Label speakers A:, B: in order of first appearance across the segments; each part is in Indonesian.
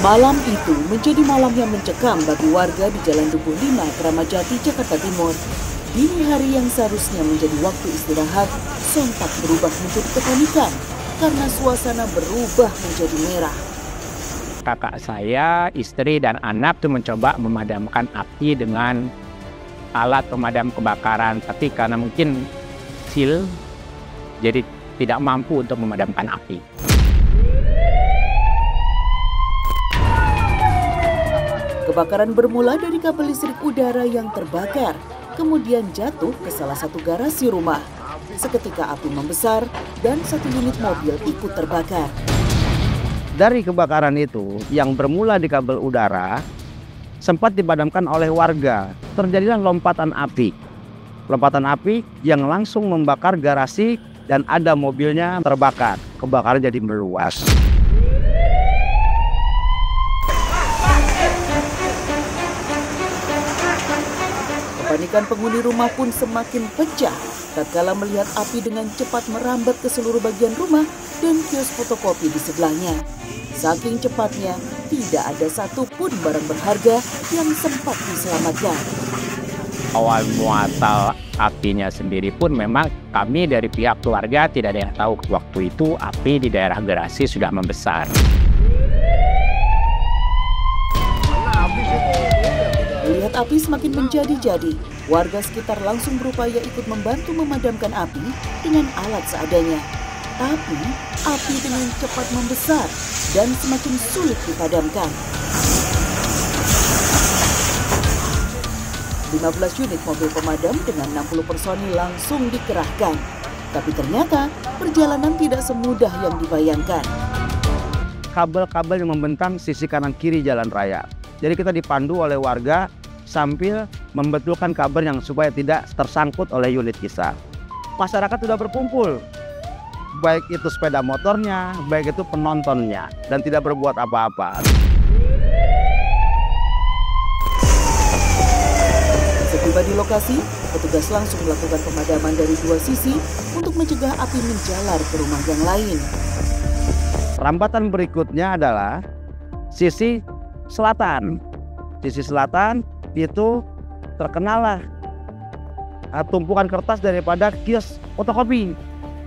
A: Malam itu menjadi malam yang mencekam bagi warga di Jalan Dukuh 5, Kramat Jati, Jakarta Timur. Dini hari yang seharusnya menjadi waktu istirahat, sontak berubah menjadi kepanikan karena suasana berubah menjadi merah.
B: Kakak saya, istri, dan anak tuh mencoba memadamkan api dengan alat pemadam kebakaran. Tapi karena mungkin kecil, jadi tidak mampu untuk memadamkan api.
A: Kebakaran bermula dari kabel listrik udara yang terbakar, kemudian jatuh ke salah satu garasi rumah. Seketika api membesar dan satu unit mobil ikut terbakar.
C: Dari kebakaran itu yang bermula di kabel udara sempat dipadamkan oleh warga. Terjadilah lompatan api. Lompatan api yang langsung membakar garasi dan ada mobilnya terbakar. Kebakaran jadi meluas.
A: Kepanikan penghuni rumah pun semakin pecah tatkala melihat api dengan cepat merambat ke seluruh bagian rumah dan kios fotokopi di sebelahnya. Saking cepatnya, tidak ada satupun barang berharga yang sempat diselamatkan.
B: Awal muasal apinya sendiri pun memang kami dari pihak keluarga tidak ada yang tahu waktu itu api di daerah garasi sudah membesar.
A: Melihat api semakin menjadi-jadi, warga sekitar langsung berupaya ikut membantu memadamkan api dengan alat seadanya. Tapi api dengan cepat membesar dan semakin sulit dipadamkan. 15 unit mobil pemadam dengan 60 personil langsung dikerahkan. Tapi ternyata perjalanan tidak semudah yang dibayangkan.
C: Kabel-kabel yang membentang sisi kanan kiri jalan raya. Jadi kita dipandu oleh warga sambil membetulkan kabel yang supaya tidak tersangkut oleh unit kita. Masyarakat sudah berkumpul, baik itu sepeda motornya, baik itu penontonnya, dan tidak berbuat apa-apa.
A: Setiba di lokasi, petugas langsung melakukan pemadaman dari dua sisi untuk mencegah api menjalar ke rumah yang lain.
C: Rambatan berikutnya adalah sisi selatan. Sisi selatan itu terkenalah tumpukan kertas daripada kios fotokopi.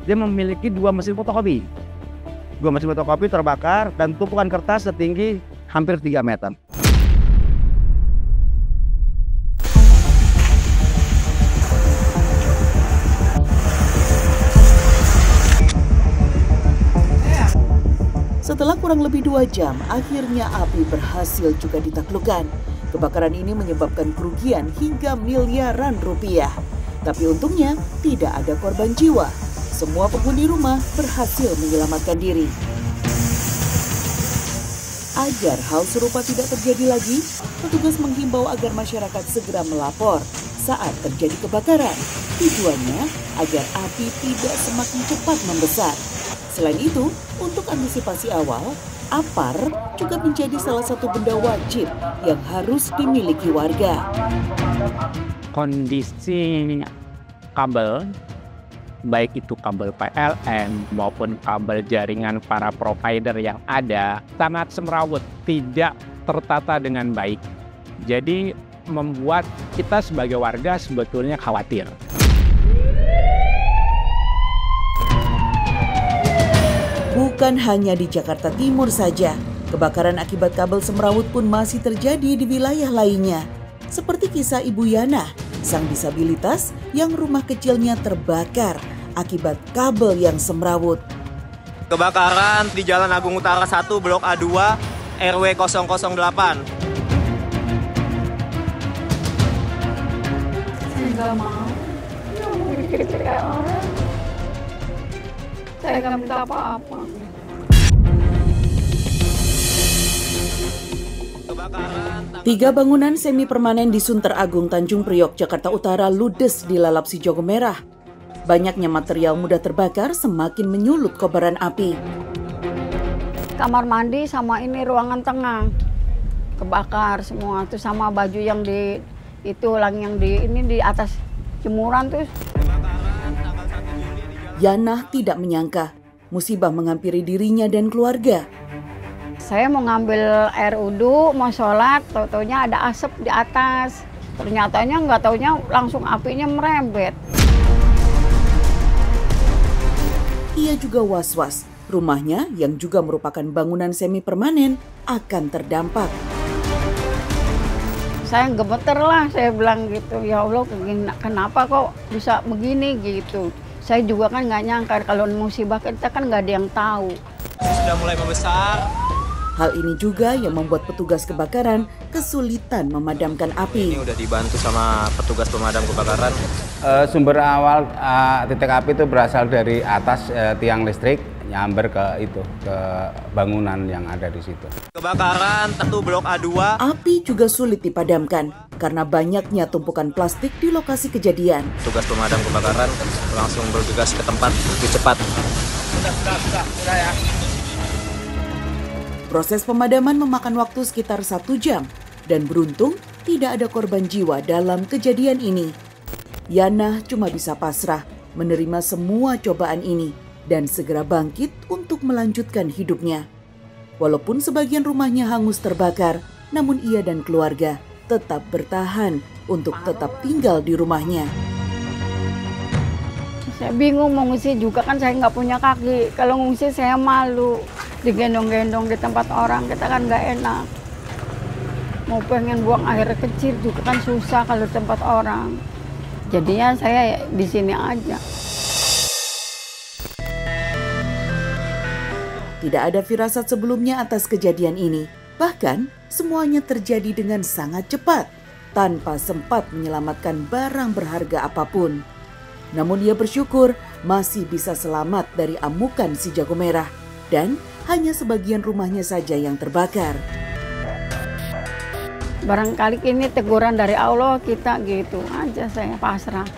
C: Dia memiliki dua mesin fotokopi. Dua mesin fotokopi terbakar dan tumpukan kertas setinggi hampir 3 meter.
A: Setelah kurang lebih 2 jam, akhirnya api berhasil juga ditaklukkan. Kebakaran ini menyebabkan kerugian hingga miliaran rupiah. Tapi untungnya tidak ada korban jiwa. Semua penghuni rumah berhasil menyelamatkan diri. Agar hal serupa tidak terjadi lagi, petugas menghimbau agar masyarakat segera melapor saat terjadi kebakaran. Tujuannya agar api tidak semakin cepat membesar. Selain itu, untuk antisipasi awal, APAR juga menjadi salah satu benda wajib yang harus dimiliki warga.
B: Kondisi kabel, baik itu kabel PLN maupun kabel jaringan para provider yang ada, sangat semrawut, tidak tertata dengan baik. Jadi membuat kita sebagai warga sebetulnya khawatir.
A: Bukan hanya di Jakarta Timur saja, kebakaran akibat kabel semrawut pun masih terjadi di wilayah lainnya. Seperti kisah Ibu Yana, sang disabilitas yang rumah kecilnya terbakar akibat kabel yang semrawut.
D: Kebakaran di Jalan Agung Utara 1, Blok A2, RW 008.
E: Saya nggak mau dikritik orang. Saya nggak minta apa-apa.
A: Tiga bangunan semi permanen di Sunter Agung, Tanjung Priok, Jakarta Utara ludes dilalap si jago merah. Banyaknya material mudah terbakar semakin menyulut kobaran api.
E: Kamar mandi sama ini ruangan tengah kebakar semua tuh, sama baju yang di itu yang di atas jemuran tuh.
A: Yana tidak menyangka musibah menghampiri dirinya dan keluarga.
E: Saya mau ngambil air wudhu, mau sholat, tau-taunya ada asap di atas. Ternyatanya nggak taunya langsung apinya merembet.
A: Ia juga was-was, rumahnya yang juga merupakan bangunan semi permanen akan terdampak.
E: Saya gemeter lah, saya bilang gitu, ya Allah kenapa kok bisa begini gitu. Saya juga kan nggak nyangka kalau musibah kita kan nggak ada yang tahu.
D: Sudah mulai membesar.
A: Hal ini juga yang membuat petugas kebakaran kesulitan memadamkan api.
D: Ini udah dibantu sama petugas pemadam kebakaran.
F: Sumber awal titik api itu berasal dari atas tiang listrik, nyamber ke bangunan yang ada di situ.
D: Kebakaran tentu blok A2.
A: Api juga sulit dipadamkan karena banyaknya tumpukan plastik di lokasi kejadian.
D: Petugas pemadam kebakaran langsung bergegas ke tempat lebih cepat. Sudah ya.
A: Proses pemadaman memakan waktu sekitar 1 jam dan beruntung tidak ada korban jiwa dalam kejadian ini. Yana cuma bisa pasrah menerima semua cobaan ini dan segera bangkit untuk melanjutkan hidupnya. Walaupun sebagian rumahnya hangus terbakar, namun ia dan keluarga tetap bertahan untuk tetap tinggal di rumahnya.
E: Saya bingung mau ngungsi juga kan saya nggak punya kaki. Kalau ngungsi saya malu. Digendong-gendong di tempat orang kita kan nggak enak. Mau pengen buang air kecil juga kan susah kalau tempat orang. Jadinya saya di sini aja.
A: Tidak ada firasat sebelumnya atas kejadian ini. Bahkan semuanya terjadi dengan sangat cepat tanpa sempat menyelamatkan barang berharga apapun. Namun dia bersyukur masih bisa selamat dari amukan si jago merah dan hanya sebagian rumahnya saja yang terbakar.
E: Barangkali ini teguran dari Allah kita gitu aja, saya pasrah.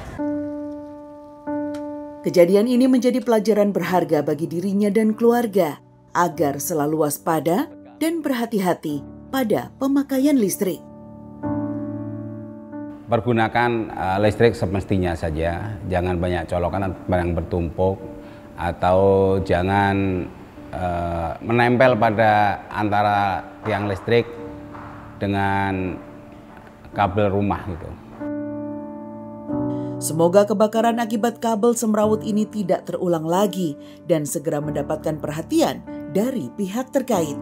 A: Kejadian ini menjadi pelajaran berharga bagi dirinya dan keluarga agar selalu waspada dan berhati-hati pada pemakaian listrik.
F: Pergunakan listrik semestinya saja, jangan banyak colokan yang bertumpuk, atau jangan menempel pada antara tiang listrik dengan kabel rumah gitu.
A: Semoga kebakaran akibat kabel semrawut ini tidak terulang lagi dan segera mendapatkan perhatian dari pihak terkait.